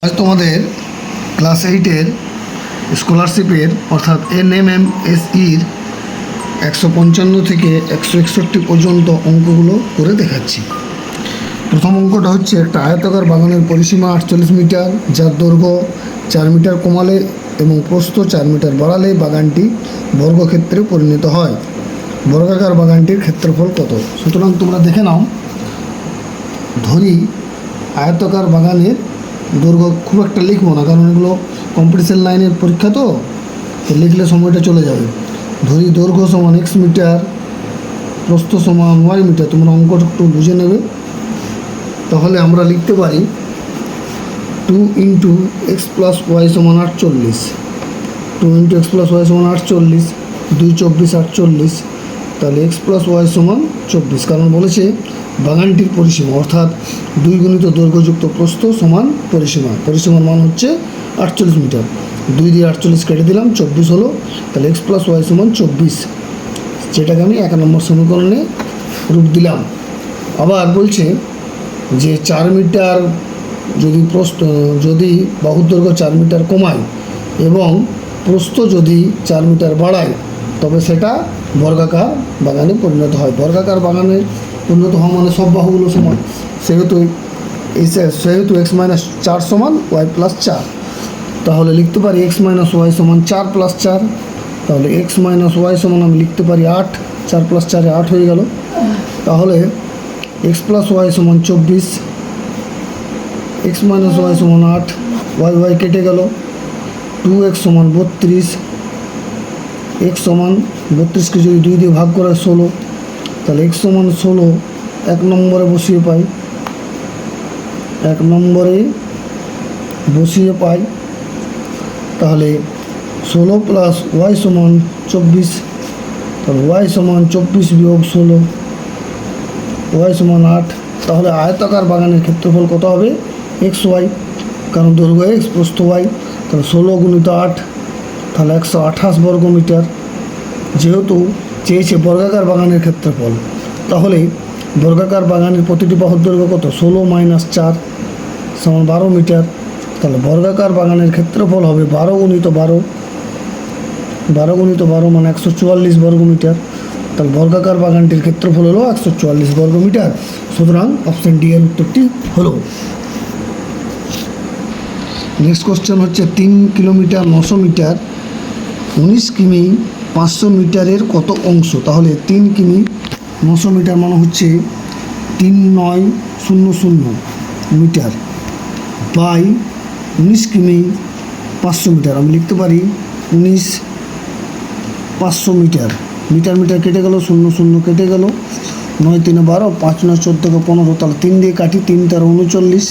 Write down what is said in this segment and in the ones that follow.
আজ তোমাদের ক্লাস 8-এর স্কলারশিপের অর্থাৎ NMMSEর 155 থেকে 161 পর্যন্ত অঙ্কগুলো করে দেখাচ্ছি। প্রথম অঙ্কটা হচ্ছে একটা আয়তাকার বাগানের পরিসীমা 48 মিটার, যার দৈর্ঘ্য 4 মিটার কমালে এবং প্রস্থ 4 মিটার বাড়ালে বাগানটি বর্গক্ষেত্রে পরিণত হয়। বর্গাকার বাগানটির ক্ষেত্রফল কত? সুতরাং তোমরা দেখে নাও, ধরি আয়তাকার বাগানের দৈর্ঘ্য খুব একটা লিখবো না, কারণ এগুলো কম্পিটিশন লাইনের পরীক্ষা, তো লিখলে সময়টা চলে যাবে। ধরি দৈর্ঘ্য সমান x মিটার, প্রস্থ সমান y মিটার। তোমরা অঙ্কটা একটু বুঝে নেবে। তাহলে আমরা লিখতে পারি 2 × x + y = 48। 2 × x + y = 48, 2 × 24 = 48। তাহলে x + y = 24, কারণ বলেছে বাগানটির পরিসীমা, অর্থাৎ 2 গুণিত দৈর্ঘ্যযুক্ত প্রস্থ সমান পরিসীমা। পরিসীমার মান হচ্ছে 48 মিটার। 2 দিয়ে 48 কেটে দিলাম, 24 হলো। তাহলে x + y = 24, যেটাকে আমি 1 নম্বর সমীকরণে রূপ দিলাম। আবার বলছে যে 4 মিটার যদি বাহুর দৈর্ঘ্য 4 মিটার কমায় এবং প্রস্থ যদি 4 মিটার বাড়ায়, তবে সেটা বর্গাকার বাগানে পরিণত হয়। বর্গাকার বাগানে পরিণত হওয়া মানে সব বাহুগুলো সমান, সেহেতু x - 4 সমান y + 4। তাহলে লিখতে পারি x - y সমান 4 + 4। তাহলে x - y সমান আমি লিখতে পারি 8। 4 + 4 8 হয়ে গেল। তাহলে x + y সমান 24, x - y সমান 8, y কেটে গেল। 2x সমান 32, x সমান 32কে যদি 2 দিয়ে ভাগ করা 16, তাহলে x সমান 16 1 নম্বরে বসিয়ে পাই। 1 নম্বরে বসিয়ে পাই। তাহলে 16 + y সমান 24। তাহলে y সমান 24 - 16, y সমান 8। তাহলে আয়তাকার বাগানের ক্ষেত্রফল কত হবে? xy, কারণ দৈর্ঘ্য x, প্রস্থ y। তাহলে 16 × 8, তাহলে 128 বর্গ মিটার। যেহেতু চেয়েছে বর্গাকার বাগানের ক্ষেত্রফল, তাহলে বর্গাকার বাগানের প্রতিটি বাহুর দৈর্ঘ্য কত? 16 - 4 সমান 12 মিটার। তাহলে বর্গাকার বাগানের ক্ষেত্রফল হবে 12 × 12। 12 × 12 মানে 144 বর্গ মিটার। তাহলে বর্গাকার বাগানটির ক্ষেত্রফল হলো 144 বর্গ মিটার। সুতরাং অপশন ডি এর উত্তরটি হলো। নেক্সট কোশ্চেন হচ্ছে 3 কিলোমিটার 900 মিটার, 19 কিমি 500 মিটারের কত অংশ? তাহলে 3 কিমি 900 মিটার মানে হচ্ছে 3900 মিটার বাই 19 কিমি 500 মিটার। আমি লিখতে পারি 19 500 মিটার। মিটার কেটে গেল, 0 কেটে গেল, 9 3 12, 5 9 14 15। তাহলে 3 দিয়ে কাটি, 3 13 39,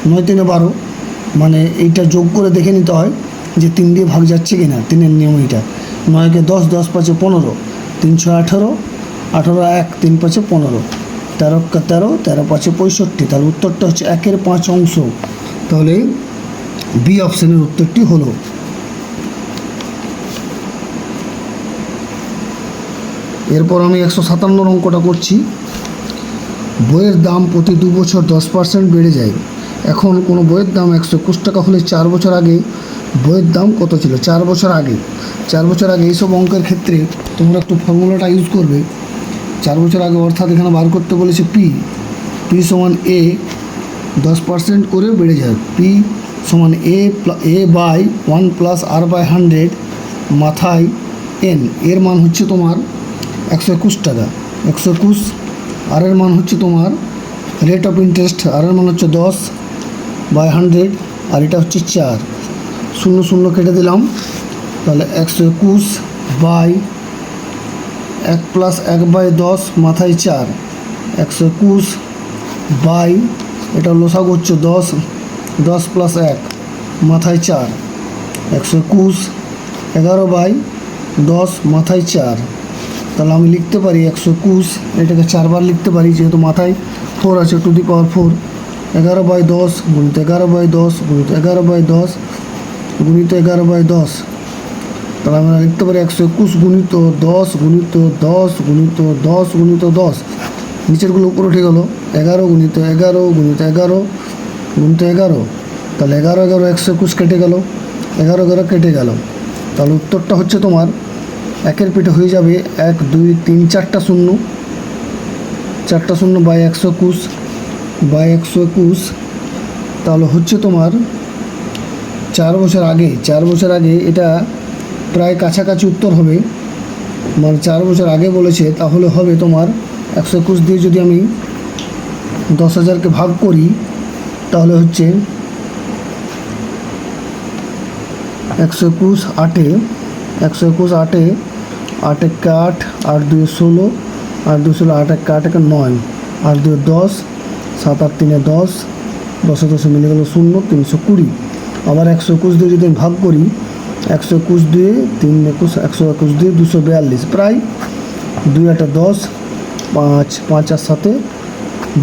9 3 12। মানে এইটা যোগ করে দেখে নিতে হয় যে 3 দিয়ে ভাগ যাচ্ছে কিনা। 3-এর নিয়ম এইটা। 9কে 10, 10 5 15, 3 6 18, 18 1, 3 5 15, 13 13, 13 5 65। তাহলে উত্তরটা হচ্ছে 1/5 অংশ। তাহলে বি অপশানের উত্তরটি হলো। এরপর আমি 157 অঙ্কটা করছি। বইয়ের দাম প্রতি 2 বছর 10% বেড়ে যায়। এখন কোনো বইয়ের দাম 121 টাকা হলে 4 বছর আগে বইয়ের দাম কত ছিল? 4 বছর আগে এইসব অঙ্কের ক্ষেত্রে তোমরা একটু ফর্মুলাটা ইউজ করবে। 4 বছর আগে অর্থাৎ এখানে বার করতে বলেছে পি সমান এ 10% করে বেড়ে যায়। পি সমান এ বাই 1 + r/100 মাথায় এন। এর মান হচ্ছে তোমার 121 টাকা। 121। আর এর মান হচ্ছে তোমার রেট অফ ইন্টারেস্ট, আর এর মান হচ্ছে 10/100, আর এটা হচ্ছে 4। 0 কেটে দিলাম। তাহলে 121 বাই 1 + 1/10 মাথায় 4। 121 বাই, এটা লসাগু হচ্ছে 10 + 1 মাথায় 4। 121 11/10 মাথায় 4। তাহলে আমি লিখতে পারি 121, এটাকে 4 বার লিখতে পারি যেহেতু মাথায় 4 আছে, টু দি পাওয়ার 4। 11/10 × 11/10 × 11/10 × 11/10। তাহলে আমরা লিখতে পারি 121 × 10 × 10 × 10 × 10। নিচেরগুলো উপরে উঠে গেল। 11 × 11 × 11 × 11 তাহলে 11 11 121 কেটে গেল, 11 11 কেটে গেল। তাহলে উত্তরটা হচ্ছে তোমার একের পিঠে হয়ে যাবে 1 2 3 4টা শূন্য, 4টা শূন্য বাই 121 বাই 121। তাহলে হচ্ছে তোমার 4 বছর আগে এটা প্রায় কাছাকাছি উত্তর হবে, মানে 4 বছর আগে বলেছে, তাহলে হবে তোমার 121 দিয়ে যদি আমি 10,000কে ভাগ করি তাহলে হচ্ছে 121 8-এ 121 8-এ 8 1 8 8 2 16 8 2 16 8 1 8 1 9 8 2 10 7 8 3 10 10 10 মিলে গেল 0 320। আবার 121 দিয়ে যদি আমি ভাগ করি 121 দিয়ে 3 21 121 দিয়ে 242, প্রায় 2 8 10 5 5 আর 7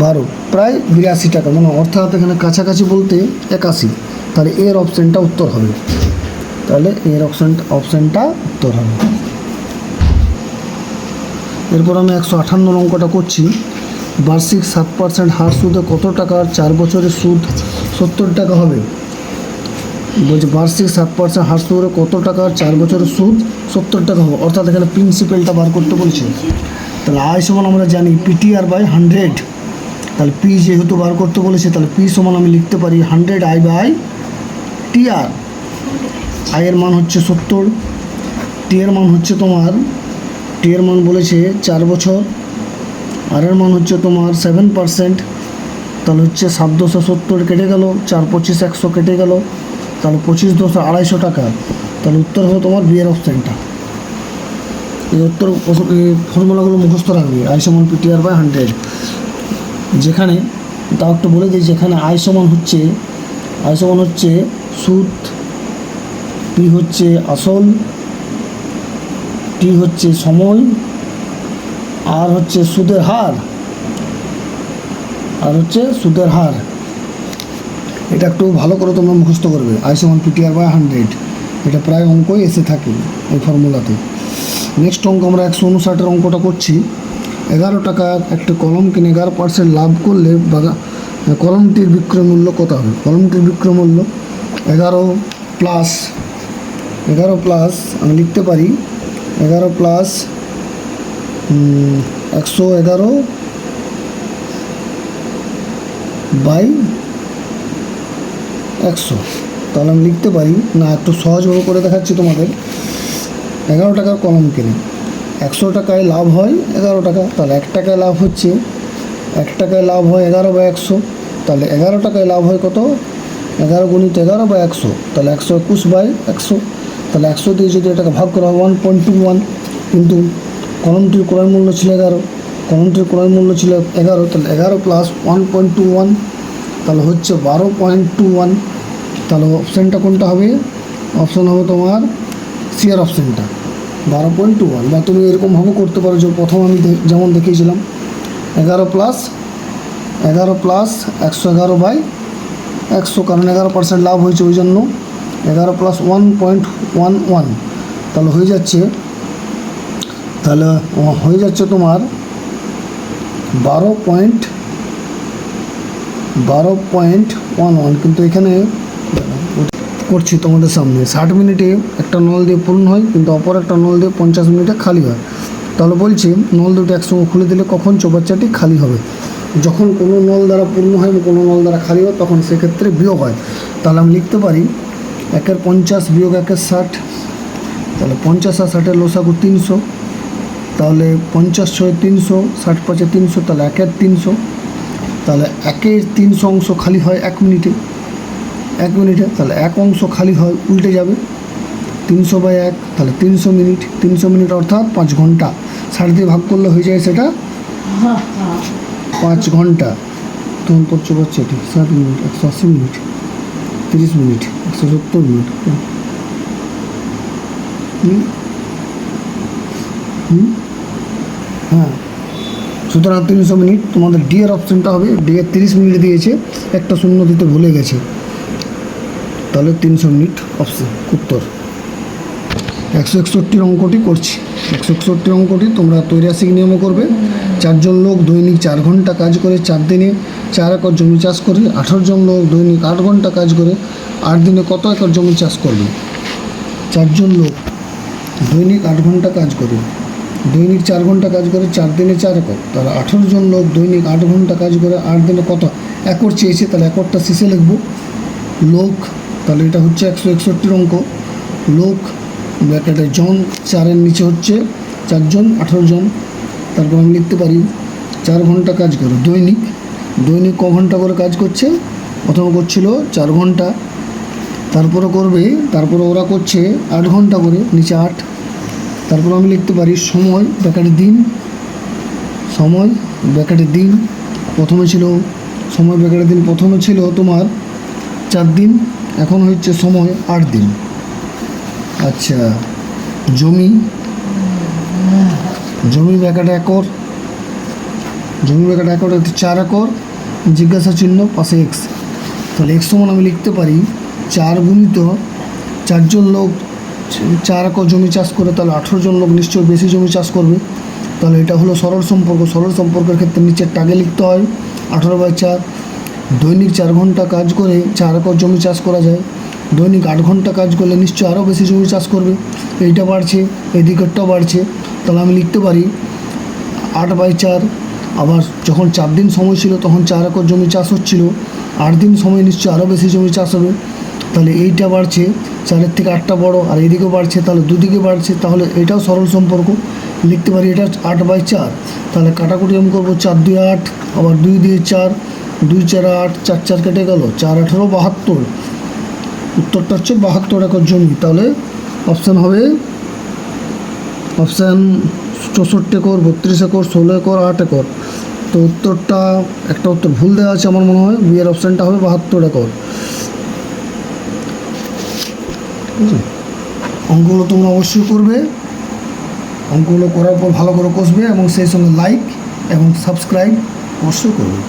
12, প্রায় 82 টাকা, মানে অর্থাৎ এখানে কাছাকাছি বলতে 81। তাহলে এর অপশানটা উত্তর হবে, তাহলে এর অপশানটা উত্তর হবে। এরপর আমি 158 অঙ্কটা করছি। বার্ষিক 7% হার সুদে কত টাকার 4 বছরের সুদ 70 টাকা হবে? বলছে বার্ষিক 7% হার সুদে কত টাকার 4 বছরের সুদ 70 টাকা হবে, অর্থাৎ এখানে প্রিন্সিপালটা বার করতে বলছে। তাহলে আই সমান আমরা জানি PTR বাই 100, তাহলে পি যেহেতু বার করতে বলেছে তাহলে পি সমান আমি লিখতে পারি 100 আই বাই TR। আয়ের মান হচ্ছে 70, টি এর মান হচ্ছে তোমার, টি এর মান বলেছে 4 বছর, আর এর মান হচ্ছে তোমার 7%, তাহলে হচ্ছে 7 2 70 কেটে গেল, 4 25 100 কেটে গেল, তাহলে 25 2 250 টাকা। তাহলে উত্তর হবে তোমার বি এর অপশানটা। এই উত্তর ফর্মুলাগুলো মুখস্থ রাখবে, আই সমান PTR বাই 100। যেখানে তাও একটু বলে দিই, যেখানে আই সমান হচ্ছে সুদ, পি হচ্ছে আসল, টি হচ্ছে সময়, আর হচ্ছে সুদের হার, এটা একটু ভালো করে তোমরা মুখস্থ করবে। আই সমান PTR বাই 100, এটা প্রায় অঙ্কই এসে থাকে এই ফর্মুলাতে। নেক্সট অঙ্ক আমরা 159 অঙ্কটা করছি। 11 টাকা একটা কলম কিনে 11% লাভ করলে কলমটির বিক্রয় মূল্য কত হবে? কলমটির বিক্রয় মূল্য 11 প্লাস আমি লিখতে পারি 11 প্লাস 111 বাই 100। তাহলে আমি লিখতে পারি, না একটু সহজভাবে করে দেখাচ্ছি তোমাদের। 11 টাকার কলম কিনে 100 টাকায় লাভ হয় 11 টাকা, তাহলে 1 টাকায় লাভ হচ্ছে 1 টাকায় লাভ হয় 11 বাই 100, তাহলে 11 টাকায় লাভ হয় কত? 11 গুণিত 11 বাই 100, তাহলে 121 বাই 100। তাহলে 100 দিয়ে যদি এটাকে ভাগ করা হয় 1.21, কিন্তু কলমটির ক্রয় মূল্য ছিল 11, তাহলে 11 প্লাস 1.21 তাহলে হচ্ছে 12.21। তাহলে অপশানটা কোনটা হবে? অপশান হবে তোমার সি এর অপশানটা 12.21। বা তুমি এরকমভাবে করতে পারো, যে প্রথম আমি যেমন দেখিয়েছিলাম 11 প্লাস 111 বাই 100, কারণ 11% লাভ হয়েছে ওই জন্য 11 প্লাস 1.11, তাহলে হয়ে যাচ্ছে তোমার 12.11। কিন্তু এখানে করছি তোমাদের সামনে 60 মিনিটে একটা নল দিয়ে পূর্ণ হয়, কিন্তু অপর একটা নল দিয়ে 50 মিনিটে খালি হয়। তাহলে বলছি নল দুটো একসঙ্গে খুলে দিলে কখন চৌবাচ্চাটি খালি হবে? যখন কোনো নল দ্বারা পূর্ণ হয় এবং কোনো নল দ্বারা খালি হয় তখন সেক্ষেত্রে বিয়োগ হয়। তাহলে আমি লিখতে পারি 1 50 বিয়োগ 1 60, তাহলে 50 আর 60 লসাগু 300, তাহলে 50 6 300, 60 5 300, তাহলে 1 300, তাহলে 1 300 অংশ খালি হয় 1 মিনিটে, তাহলে 1 অংশ খালি হয় উল্টে যাবে 300 বাই 1, তাহলে 300 মিনিট অর্থাৎ 5 ঘন্টা। 60 দিয়ে ভাগ করলে হয়ে যায় সেটা 5 ঘন্টা। তখন করতে পারছি এটি 60 মিনিট 180 মিনিট 30 মিনিট 170 মিনিট। হ্যাঁ, সুতরাং 300 মিনিট তোমাদের ডি এর অপশানটা হবে। ডি এর 30 মিনিট দিয়েছে, একটা শূন্য দিতে ভুলে গেছে, তাহলে 300 মিনিট অপশান উত্তর। 161 অঙ্কটি করছি। 161 অঙ্কটি তোমরা ত্রৈরাসিক নিয়মে করবে। 4 জন লোক দৈনিক 4 ঘন্টা কাজ করে 4 দিনে 4 একর জমি চাষ করে 18 জন লোক দৈনিক 8 ঘন্টা কাজ করে 8 দিনে কত একর জমি চাষ করবে? 4 জন লোক দৈনিক 8 ঘন্টা কাজ করে, দৈনিক 4 ঘন্টা কাজ করে 4 দিনে 4 একর, তাহলে 18 জন লোক দৈনিক 8 ঘন্টা কাজ করে 8 দিনে কত একর চেয়েছে? তাহলে একরটা শেষে লিখব। লোক, তাহলে এটা হচ্ছে 161 অঙ্ক। লোক ব্র্যাকেটে জন, 4-এর নিচে হচ্ছে 4 জন, 18 জন। তারপর আমি লিখতে পারি 4 ঘন্টা কাজ করে, দৈনিক দৈনিক ক ঘন্টা করে কাজ করছে? প্রথমে করছিল 4 ঘন্টা, তারপরে করবে, তারপরে ওরা করছে 8 ঘন্টা করে, নিচে 8। তারপর আমি লিখতে পারি সময় ব্র্যাকেটে দিন, সময় ব্র্যাকেটে দিন, প্রথমে ছিল সময় ব্র্যাকেটে দিন, প্রথমে ছিল তোমার 4 দিন, এখন হচ্ছে সময় 8 দিন। আচ্ছা, জমি, জমি ব্র্যাকেটে একর, জমি ব্র্যাকেটে একর 4 একর, জিজ্ঞাসা চিহ্ন পাশে এক্স। তাহলে এক্স সমান আমি লিখতে পারি 4 গুণিত 4 জন লোক 4 একর জমি চাষ করে, তাহলে 18 জন লোক নিশ্চয়ই বেশি জমি চাষ করবে। তাহলে এটা হলো সরল সম্পর্ক। সরল সম্পর্কের ক্ষেত্রে নিচের টাগে লিখতে হয় 18/4। দৈনিক 4 ঘন্টা কাজ করে 4 একর জমি চাষ করা যায়, দৈনিক 8 ঘন্টা কাজ করলে নিশ্চয়ই আরও বেশি জমি চাষ করবে। এইটা বাড়ছে, এই দিকেরটাও বাড়ছে, তাহলে আমি লিখতে পারি 8/4। আবার যখন 4 দিন সময় ছিল তখন 4 একর জমি চাষ হচ্ছিল, 8 দিন সময় নিশ্চয়ই আরও বেশি জমি চাষ হবে। তাহলে এইটা বাড়ছে, 4-এর থেকে 8টা বড়, আর এইদিকেও বাড়ছে, তাহলে দুদিকে বাড়ছে, তাহলে এটাও সরল সম্পর্ক। লিখতে পারি এটা 8/4। তাহলে কাটাকুটি আমি করবো, 4 2 8, আবার 2 দিয়ে 4, 2 4 8, 4 4 কেটে গেল, 4 18 72। উত্তরটা হচ্ছে 72 একর জমি। তাহলে অপশান হবে option 64 acre, 32 acre, 16 acre, 8 acre. তো উত্তরটা একটা উত্তর ভুল দেওয়া আছে আমার মনে হয়, বিয়ের অপশানটা হবে 72 একর। অঙ্কগুলো তোমরা অবশ্যই করবে, অঙ্কগুলো করার পর ভালো করে কষবে এবং সেই সঙ্গে লাইক এবং সাবস্ক্রাইব অবশ্যই করবে।